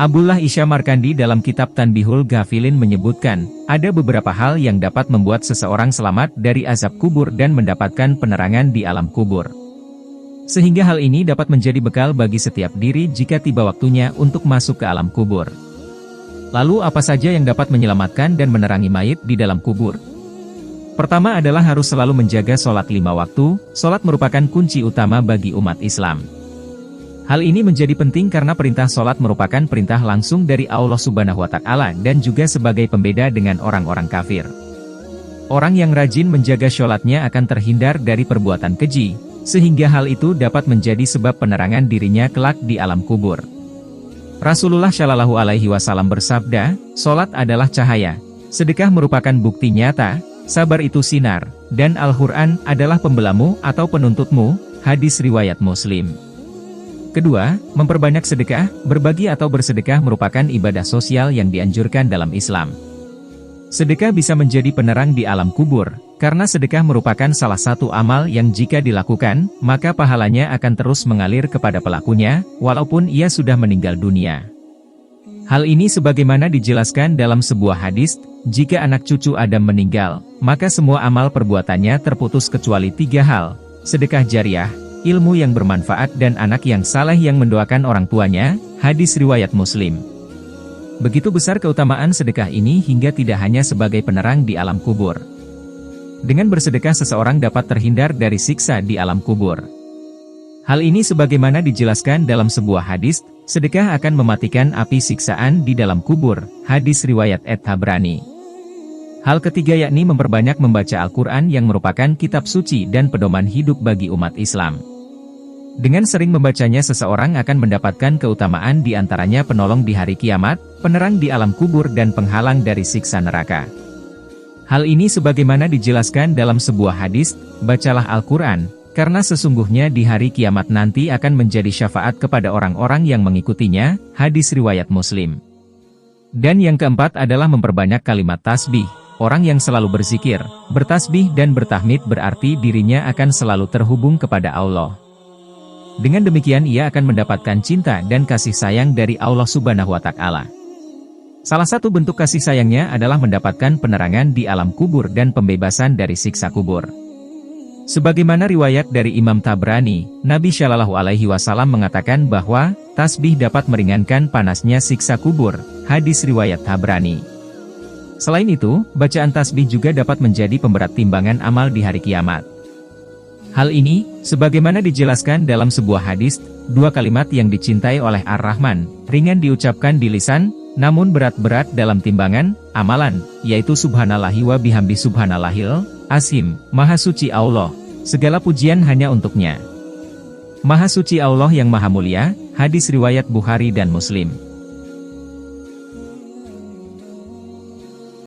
Abdullah Isya Markandi dalam kitab Tanbihul Ghafilin menyebutkan, ada beberapa hal yang dapat membuat seseorang selamat dari azab kubur dan mendapatkan penerangan di alam kubur. Sehingga hal ini dapat menjadi bekal bagi setiap diri jika tiba waktunya untuk masuk ke alam kubur. Lalu apa saja yang dapat menyelamatkan dan menerangi mayit di dalam kubur? Pertama adalah harus selalu menjaga sholat 5 waktu. Sholat merupakan kunci utama bagi umat Islam. Hal ini menjadi penting karena perintah sholat merupakan perintah langsung dari Allah Subhanahu wa Ta'ala dan juga sebagai pembeda dengan orang-orang kafir. Orang yang rajin menjaga sholatnya akan terhindar dari perbuatan keji, sehingga hal itu dapat menjadi sebab penerangan dirinya kelak di alam kubur. Rasulullah Shallallahu Alaihi Wasallam bersabda, sholat adalah cahaya, sedekah merupakan bukti nyata, sabar itu sinar, dan Al-Quran adalah pembelamu atau penuntutmu. Hadis riwayat Muslim. Kedua, memperbanyak sedekah. Berbagi atau bersedekah merupakan ibadah sosial yang dianjurkan dalam Islam. Sedekah bisa menjadi penerang di alam kubur, karena sedekah merupakan salah satu amal yang jika dilakukan, maka pahalanya akan terus mengalir kepada pelakunya, walaupun ia sudah meninggal dunia. Hal ini sebagaimana dijelaskan dalam sebuah hadis, jika anak cucu Adam meninggal, maka semua amal perbuatannya terputus kecuali 3 hal, sedekah jariah, ilmu yang bermanfaat dan anak yang saleh yang mendoakan orang tuanya. Hadis riwayat Muslim. Begitu besar keutamaan sedekah ini hingga tidak hanya sebagai penerang di alam kubur. Dengan bersedekah seseorang dapat terhindar dari siksa di alam kubur. Hal ini sebagaimana dijelaskan dalam sebuah hadis, sedekah akan mematikan api siksaan di dalam kubur. Hadis riwayat At-Tabrani. Hal ketiga yakni memperbanyak membaca Al-Quran yang merupakan kitab suci dan pedoman hidup bagi umat Islam. Dengan sering membacanya seseorang akan mendapatkan keutamaan di antaranya penolong di hari kiamat, penerang di alam kubur dan penghalang dari siksa neraka. Hal ini sebagaimana dijelaskan dalam sebuah hadis, bacalah Al-Quran, karena sesungguhnya di hari kiamat nanti akan menjadi syafaat kepada orang-orang yang mengikutinya. Hadis riwayat Muslim. Dan yang keempat adalah memperbanyak kalimat tasbih. Orang yang selalu berzikir, bertasbih dan bertahmid berarti dirinya akan selalu terhubung kepada Allah. Dengan demikian ia akan mendapatkan cinta dan kasih sayang dari Allah Subhanahu wa Ta'ala. Salah satu bentuk kasih sayangnya adalah mendapatkan penerangan di alam kubur dan pembebasan dari siksa kubur. Sebagaimana riwayat dari Imam Tabrani, Nabi Shallallahu Alaihi Wasallam mengatakan bahwa tasbih dapat meringankan panasnya siksa kubur. Hadis riwayat Tabrani. Selain itu, bacaan tasbih juga dapat menjadi pemberat timbangan amal di hari kiamat. Hal ini, sebagaimana dijelaskan dalam sebuah hadis, 2 kalimat yang dicintai oleh Ar-Rahman, ringan diucapkan di lisan, namun berat-berat dalam timbangan amalan, yaitu Subhanallahi wa bihamdi subhanallahil azim, Maha Suci Allah, segala pujian hanya untuknya. Maha Suci Allah yang Maha Mulia. Hadis riwayat Bukhari dan Muslim.